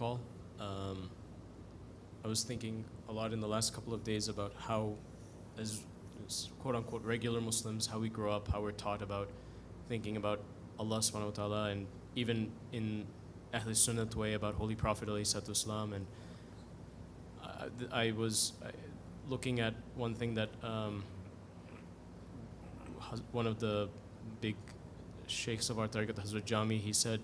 call. I was thinking a lot in the last couple of days about how, as quote-unquote regular Muslims, how we grow up, how we're taught about thinking about Allah subhanahu wa ta'ala, and even in Ahl Sunnat way about Holy Prophet alayhi salatu wasalam. And I was looking at one thing that one of the big sheikhs of our tariqat, Hazrat Jami, he said,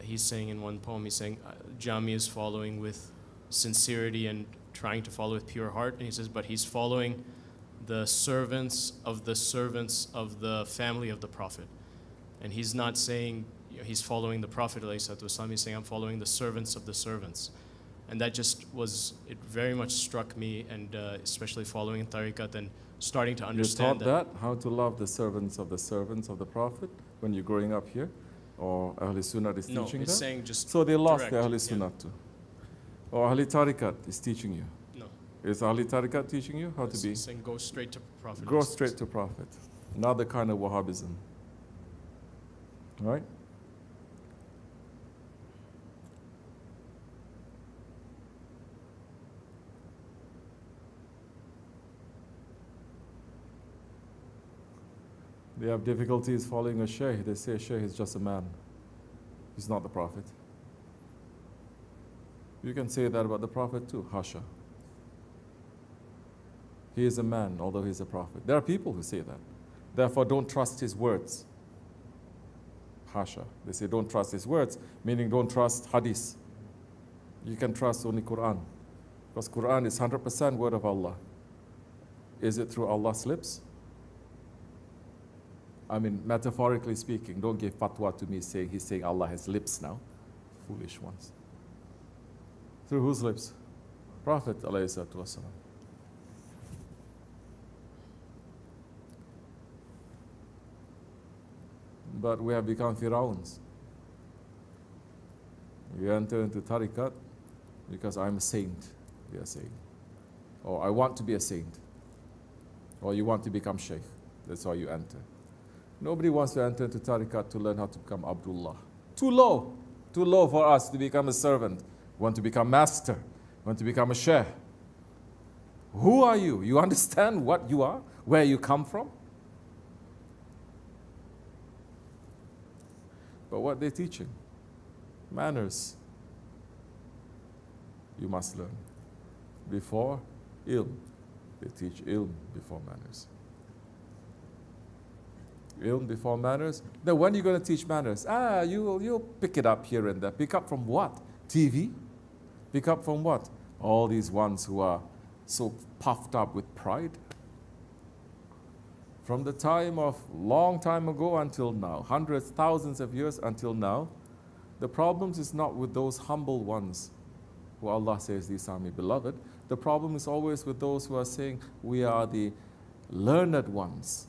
he's saying in one poem, he's saying, Jami is following with sincerity and trying to follow with pure heart. And he says, but he's following the servants of the family of the Prophet. And he's not saying he's following the Prophet ﷺ, he's saying I'm following the servants of the servants. And that just was, it very much struck me, and especially following in tariqat and starting to understand you taught that, how to love the servants of the Prophet when you're growing up here? Or Ahl Sunnah is teaching that? No, it's saying just so they lost direct, the Ahl Sunnah too. Or Ahl Tariqat is teaching you? No. Is Ahl Tariqat teaching you how to be? Saying go straight to Prophet. Go straight to Prophet. Another kind of Wahhabism. Right? They have difficulties following a shaykh. They say a shaykh is just a man. He's not the Prophet. You can say that about the Prophet too, Hasha. He is a man, although he's a Prophet. There are people who say that. Therefore, don't trust his words. Hasha. They say don't trust his words, meaning don't trust hadith. You can trust only Quran. Because Quran is 100% word of Allah. Is it through Allah's lips? I mean, metaphorically speaking, don't give fatwa to me saying he's saying Allah has lips now. Foolish ones. Through whose lips? Prophet alayhi salatu wasalam. But we have become Fir'auns. We enter into tariqat because I'm a saint, we are saying. Or I want to be a saint. Or you want to become sheikh. That's why you enter. Nobody wants to enter into tariqat to learn how to become Abdullah. Too low. Too low for us to become a servant. Want to become master. Want to become a sheikh. Who are you? You understand what you are? Where you come from? But what they're teaching? Manners. You must learn. Before ilm. They teach ilm before manners. Ilm before manners. Then when are you going to teach manners? You'll pick it up here and there. Pick up from what? TV? Pick up from what? All these ones who are so puffed up with pride. From the time of long time ago until now, hundreds, thousands of years until now, the problems is not with those humble ones who Allah says, these are my beloved. The problem is always with those who are saying, we are the learned ones.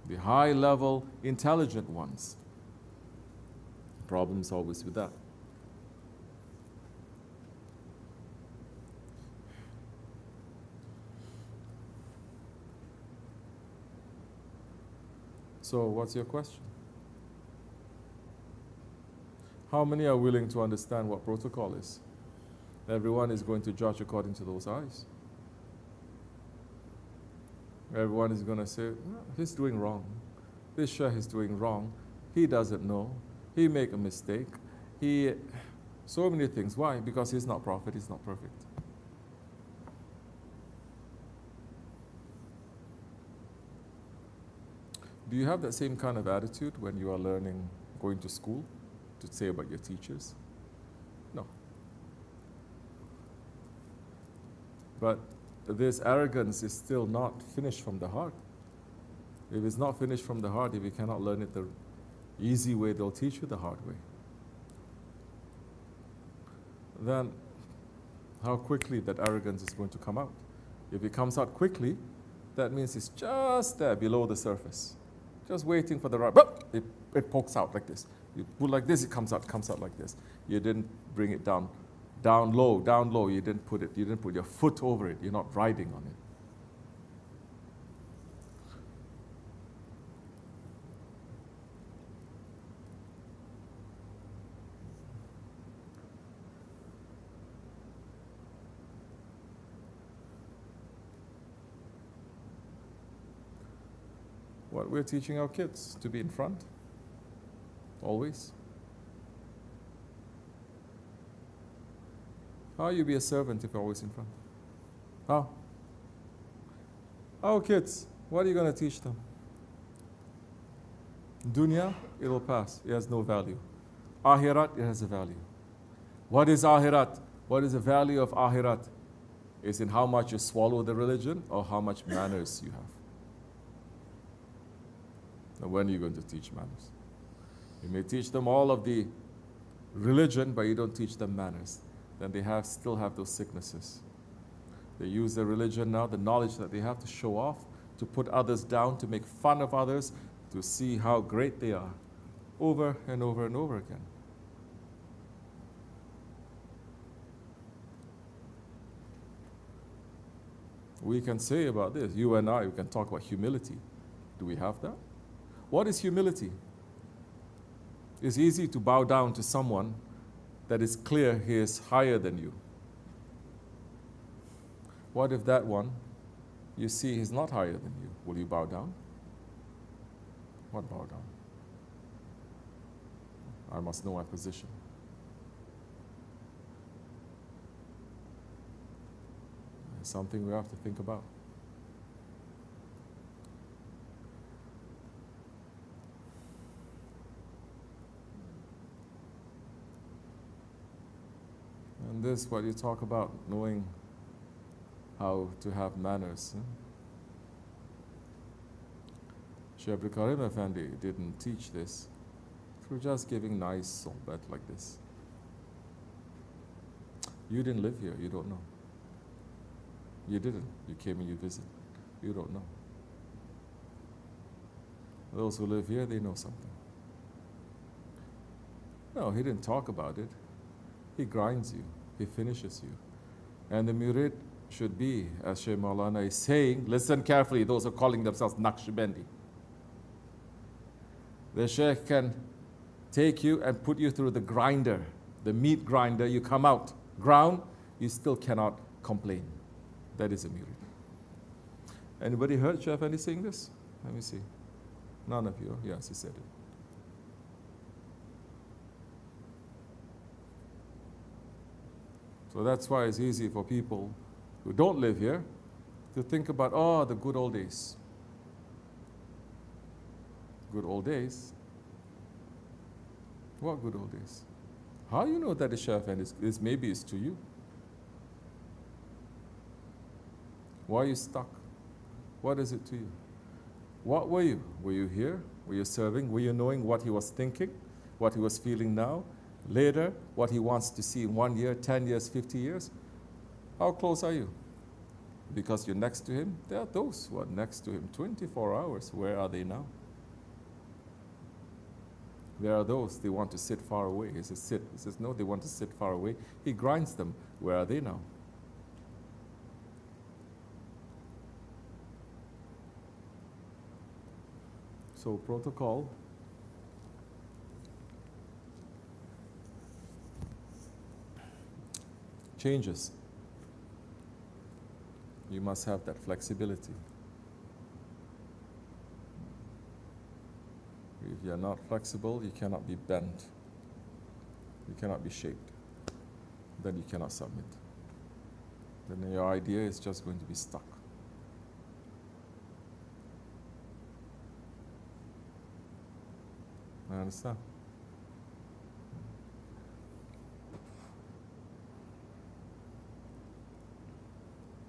The high-level, intelligent ones. The problem is always with that. So, what's your question? How many are willing to understand what protocol is? Everyone is going to judge according to those eyes. Everyone is going to say, no, he's doing wrong. This sheikh is doing wrong. He doesn't know. He make a mistake. So many things. Why? Because he's not prophet, he's not perfect. Do you have that same kind of attitude when you are learning, going to school, to say about your teachers? No. But this arrogance is still not finished from the heart. If it's not finished from the heart, if you cannot learn it the easy way, they'll teach you the hard way. Then how quickly that arrogance is going to come out. If it comes out quickly, that means it's just there below the surface. Just waiting for the right, it pokes out like this. You put like this, it comes out like this. You didn't bring it down low. You didn't put your foot over it. You're not riding on it. But we're teaching our kids to be in front, always. How you be a servant if you're always in front? How? Our kids, what are you going to teach them? Dunya, it will pass. It has no value. Akhirat, it has a value. What is Akhirat? What is the value of Akhirat? It's in how much you swallow the religion or how much manners you have. Now, when are you going to teach manners? You may teach them all of the religion, but you don't teach them manners. Then they still have those sicknesses. They use their religion now, the knowledge that they have, to show off, to put others down, to make fun of others, to see how great they are, over and over and over again. We can say about this, you and I, we can talk about humility. Do we have that? What is humility? It's easy to bow down to someone that is clear he is higher than you. What if that one, you see he's not higher than you? Will you bow down? What bow down? I must know my position. It's something we have to think about. And this, what you talk about, knowing how to have manners. Shaykh Abdul Karim Effendi didn't teach this through just giving nice sohbat like this. You didn't live here, you don't know. You didn't. You came and you visited. You don't know. Those who live here, they know something. No, he didn't talk about it. He grinds you. He finishes you. And the murid should be, as Shaykh Maulana is saying, listen carefully, those who are calling themselves Naqshbandi. The Shaykh can take you and put you through the grinder, the meat grinder. You come out, ground, you still cannot complain. That is a murid. Anybody heard Shaykh Effendi saying this? Let me see. None of you? Yes, he said it. So that's why it's easy for people who don't live here to think about, oh, the good old days. Good old days? What good old days? How do you know that the Shaykh Effendi is maybe it's to you? Why are you stuck? What is it to you? What were you? Were you here? Were you serving? Were you knowing what he was thinking? What he was feeling now? Later, what he wants to see in 1 year, 10 years, 50 years? How close are you? Because you're next to him? There are those who are next to him 24 hours. Where are they now? There are those, they want to sit far away. He says, sit. He says, no, they want to sit far away. He grinds them. Where are they now? So protocol. Changes. You must have that flexibility. If you're not flexible, you cannot be bent. You cannot be shaped. Then you cannot submit. Then your idea is just going to be stuck. I understand?